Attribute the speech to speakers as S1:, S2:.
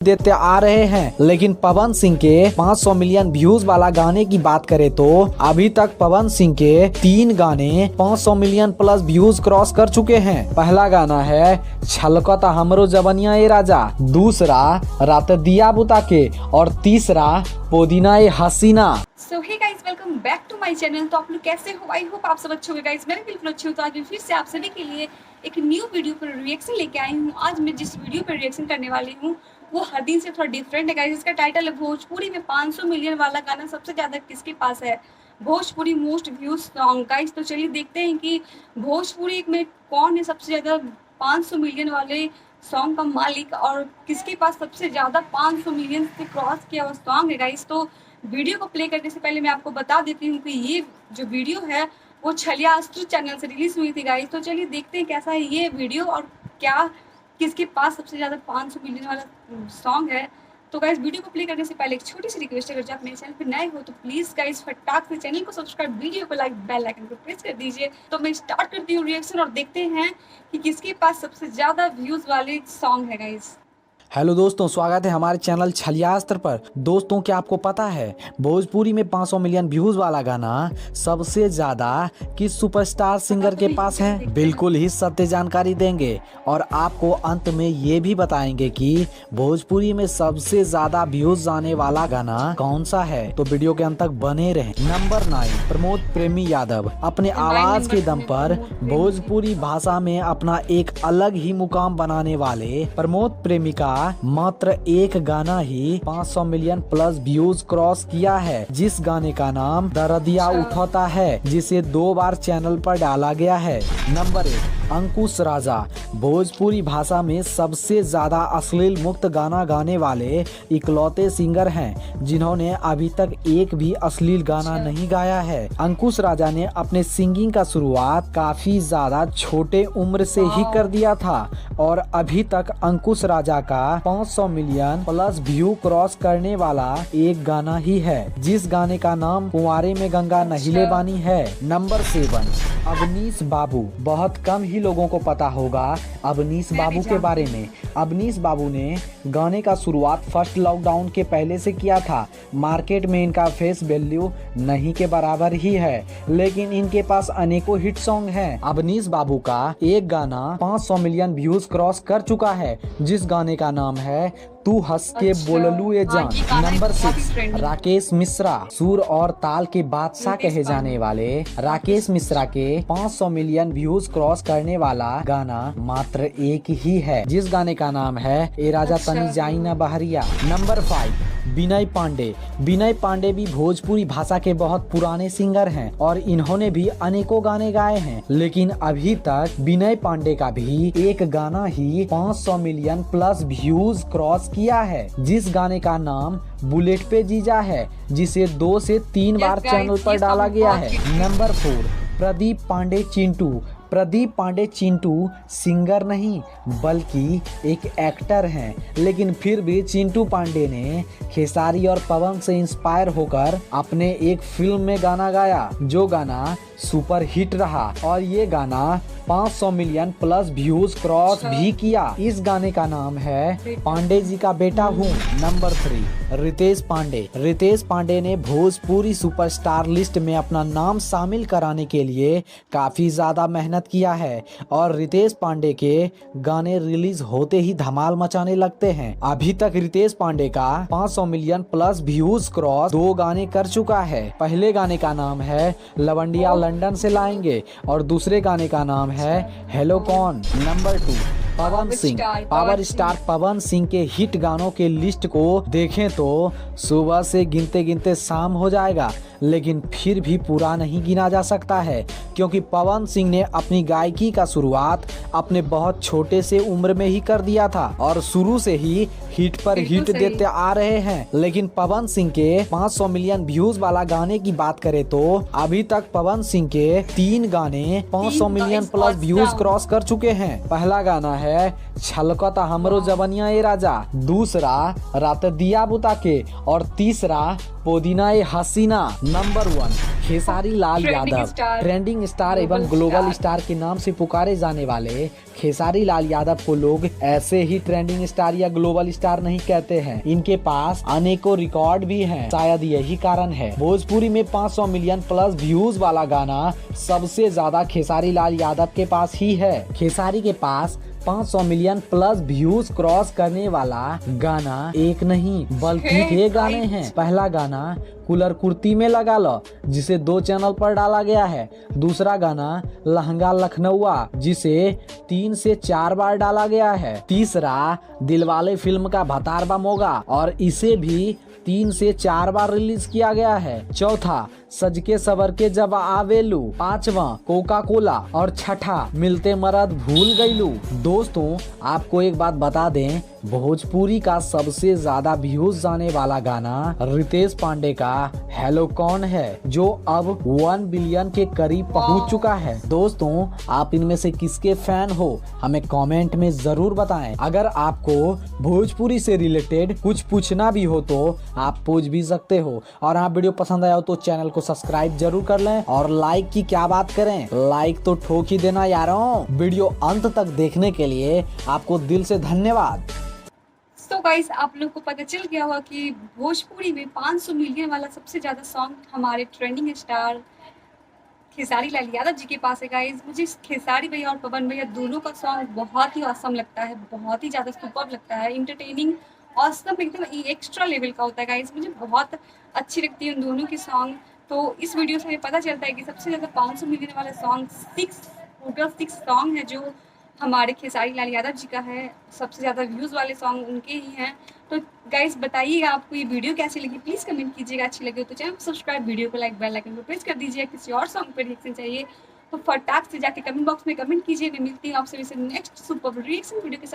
S1: देते आ रहे हैं। लेकिन पवन सिंह के 500 मिलियन व्यूज वाला गाने की बात करें तो अभी तक पवन सिंह के 3 गाने 500 मिलियन प्लस व्यूज क्रॉस कर चुके हैं। पहला गाना है छलकता हमरो जवनिया ए राजा, दूसरा रात दिया बुता के और तीसरा पुदीना ए हसीना।
S2: So hey guys, welcome back to my channel. तो आप लोग कैसे हो? आई होप आप सब अच्छे होंगे गाइस। मैं बिल्कुल अच्छी हूँ। तो आज मैं फिर से आप सभी के लिए एक न्यू वीडियो पर रिएक्शन लेके आई हूँ। आज मैं जिस वीडियो पर रिएक्शन करने वाली हूँ वो हर दिन से थोड़ा डिफरेंट है गाइस। इसका टाइटल है भोजपुरी में 500 मिलियन वाला गाना सबसे ज़्यादा किसके पास है, Bhojpuri most views song guys. तो चलिए देखते हैं कि भोजपुरी में कौन है सबसे ज़्यादा 500 मिलियन वाले सॉन्ग का मालिक और किसके पास सबसे ज़्यादा 500 मिलियन से क्रॉस किया हुआ सॉन्ग है गाइस। तो वीडियो को प्ले करने से पहले मैं आपको बता देती हूँ कि ये जो वीडियो है वो छलियास्त्र चैनल से रिलीज हुई थी गाइस। तो चलिए देखते हैं कैसा है ये वीडियो और क्या किसके पास सबसे ज़्यादा 500 मिलियन वाला सॉन्ग है। तो गाइस वीडियो को प्ले करने से पहले एक छोटी सी रिक्वेस्ट है, अगर आप मेरे चैनल पर नए हो तो प्लीज़ गाइस फटाक से चैनल को सब्सक्राइब, वीडियो को लाइक, बेल आइकन को प्रेस कर दीजिए। तो मैं स्टार्ट करती हूँ रिएक्शन और देखते हैं कि किसके पास सबसे ज़्यादा व्यूज़ वाले सॉन्ग है गाइस।
S1: हेलो दोस्तों, स्वागत है हमारे चैनल छलियास्त्र पर। दोस्तों, क्या आपको पता है भोजपुरी में 500 मिलियन व्यूज वाला गाना सबसे ज्यादा किस सुपरस्टार सिंगर के पास है? बिल्कुल ही सत्य जानकारी देंगे और आपको अंत में ये भी बताएंगे कि भोजपुरी में सबसे ज्यादा व्यूज आने वाला गाना कौन सा है। तो वीडियो के अंत तक बने रहें। नंबर 9, प्रमोद प्रेमी यादव अपने आवाज के दम पर भोजपुरी भाषा में अपना एक अलग ही मुकाम बनाने वाले प्रमोद प्रेमी का मात्र एक गाना ही 500 मिलियन प्लस व्यूज क्रॉस किया है, जिस गाने का नाम दरदिया उठाता है, जिसे 2 बार चैनल पर डाला गया है। नंबर 1, अंकुश राजा भोजपुरी भाषा में सबसे ज्यादा अश्लील मुक्त गाना गाने वाले इकलौते सिंगर हैं, जिन्होंने अभी तक एक भी अश्लील गाना नहीं गाया है। अंकुश राजा ने अपने सिंगिंग का शुरुआत काफी ज्यादा छोटे उम्र से ही कर दिया था और अभी तक अंकुश राजा का 500 मिलियन प्लस व्यू क्रॉस करने वाला एक गाना ही है, जिस गाने का नाम कुंवारे में गंगा नहिले बानी है। नंबर 7, अवनीश बाबू। बहुत कम ही लोगों को पता होगा अवनीश बाबू के बारे में। अवनीश बाबू ने गाने का शुरुआत फर्स्ट लॉकडाउन के पहले से किया था। मार्केट में इनका फेस वैल्यू नहीं के बराबर ही है, लेकिन इनके पास अनेकों हिट सॉन्ग हैं। अवनीश बाबू का एक गाना 500 मिलियन व्यूज क्रॉस कर चुका है, जिस गाने का नाम है तू हंस के बोललू ये जान। नंबर 6, राकेश मिश्रा। सुर और ताल के बादशाह कहे जाने वाले राकेश मिश्रा के 500 मिलियन व्यूज क्रॉस करने वाला गाना मात्र एक ही है, जिस गाने का नाम है ए राजा तनी जाई ना बहरिया। नंबर 5, विनय पांडे। विनय पांडे भी भोजपुरी भाषा के बहुत पुराने सिंगर हैं और इन्होंने भी अनेकों गाने गाए हैं, लेकिन अभी तक विनय पांडे का भी एक गाना ही 500 मिलियन प्लस व्यूज क्रॉस किया है, जिस गाने का नाम बुलेट पे जीजा है, जिसे 2 से 3 बार चैनल पर डाला गया है। नंबर 4, प्रदीप पांडे चिंटू। प्रदीप पांडे चिंटू सिंगर नहीं बल्कि एक एक्टर हैं, लेकिन फिर भी चिंटू पांडे ने खेसारी और पवन से इंस्पायर होकर अपने एक फिल्म में गाना गाया, जो गाना सुपर हिट रहा और ये गाना 500 मिलियन प्लस व्यूज क्रॉस भी किया। इस गाने का नाम है पांडे जी का बेटा हूँ। नंबर 3, रितेश पांडे। रितेश पांडे ने भोजपुरी सुपरस्टार लिस्ट में अपना नाम शामिल कराने के लिए काफी ज्यादा मेहनत किया है और रितेश पांडे के गाने रिलीज होते ही धमाल मचाने लगते हैं। अभी तक रितेश पांडे का 500 मिलियन प्लस व्यूज क्रॉस 2 गाने कर चुका है। पहले गाने का नाम है लवंडिया लंदन से लाएंगे और दूसरे गाने का नाम है हेलो कौन। Number 2, Pawan Singh. Power star Pawan Singh के हिट गानों के लिस्ट को देखें तो सुबह से गिनते गिनते शाम हो जाएगा, लेकिन फिर भी पूरा नहीं गिना जा सकता है, क्योंकि पवन सिंह ने अपनी गायकी का शुरुआत अपने बहुत छोटे से उम्र में ही कर दिया था और शुरू से ही हिट पर हिट देते आ रहे हैं। लेकिन पवन सिंह के 500 मिलियन व्यूज वाला गाने की बात करें तो अभी तक पवन सिंह के 3 गाने 500 मिलियन प्लस व्यूज क्रॉस कर चुके हैं। पहला गाना है छलकता हमरो जवनिया ए राजा, दूसरा रात दिया बुता के और तीसरा पुदीना ए हसीना। Number 1, Khesari Lal
S2: trending
S1: Yadav
S2: star,
S1: trending star एवं ग्लोबल स्टार के नाम से पुकारे जाने वाले खेसारी लाल यादव को लोग ऐसे ही ट्रेंडिंग स्टार या ग्लोबल स्टार नहीं कहते हैं। इनके पास अनेकों रिकॉर्ड भी हैं। शायद यही कारण है भोजपुरी में 500 मिलियन प्लस व्यूज वाला गाना सबसे ज्यादा खेसारी लाल यादव के पास ही है। खेसारी के पास 500 मिलियन प्लस व्यूज क्रॉस करने वाला गाना एक नहीं बल्कि 6 गाने हैं। पहला गाना कूलर कुर्ती में लगा लो, जिसे 2 चैनल पर डाला गया है। दूसरा गाना लहंगा लखनऊआ, जिसे 3 से 4 बार डाला गया है। तीसरा दिलवाले फिल्म का भतारबा मोगा, और इसे भी 3 से 4 बार रिलीज किया गया है। चौथा सजके सवर के जब आवेलू। पांचवा कोका कोला, और छठा मिलते मरद भूल गईलू। दोस्तों आपको एक बात बता दें, भोजपुरी का सबसे ज्यादा व्यूज जाने वाला गाना रितेश पांडे का हेलो कौन है, जो अब 1 बिलियन के करीब पहुंच चुका है। दोस्तों आप इनमें से किसके फैन हो हमें कमेंट में जरूर बताएं। अगर आपको भोजपुरी से रिलेटेड कुछ पूछना भी हो तो आप पूछ भी सकते हो। और आप वीडियो पसंद आया हो तो चैनल को सब्सक्राइब जरूर कर लें। और लाइक की क्या बात करें, लाइक तो ठोक ही देना यारों। वीडियो अंत तक देखने के लिए आपको दिल से धन्यवाद।
S2: तो गाइस आप लोग को पता चल गया होगा कि भोजपुरी में 500 मिलियन वाला सबसे ज़्यादा सॉन्ग हमारे ट्रेंडिंग स्टार खेसारी लाल यादव जी के पास है। गाइस मुझे खेसारी भैया और पवन भैया दोनों का सॉन्ग बहुत ही ऑसम लगता है, बहुत ही ज़्यादा सुपर्ब लगता है, इंटरटेनिंग ऑसम एकदम एक्स्ट्रा लेवल का होता है। गाइस मुझे बहुत अच्छी लगती है उन दोनों की सॉन्ग। तो इस वीडियो से हमें पता चलता है कि सबसे ज़्यादा 500 मिलियन वाला सॉन्ग टोटल 6 सॉन्ग है जो हमारे खेसारी लाल यादव जी का है। सबसे ज़्यादा व्यूज़ वाले सॉन्ग उनके ही हैं। तो गाइस बताइएगा आपको ये वीडियो कैसी लगी, प्लीज़ कमेंट कीजिएगा। अच्छी लगे तो चैनल को सब्सक्राइब, वीडियो को लाइक, बेल आइकन को प्रेस कर दीजिए। किसी और सॉन्ग पर रिएक्शन चाहिए तो फटाक से जाके कमेंट बॉक्स में कमेंट कीजिए। मैं मिलती हूँ आपसे नेक्स्ट सुपर रिएक्शन वीडियो के साथ।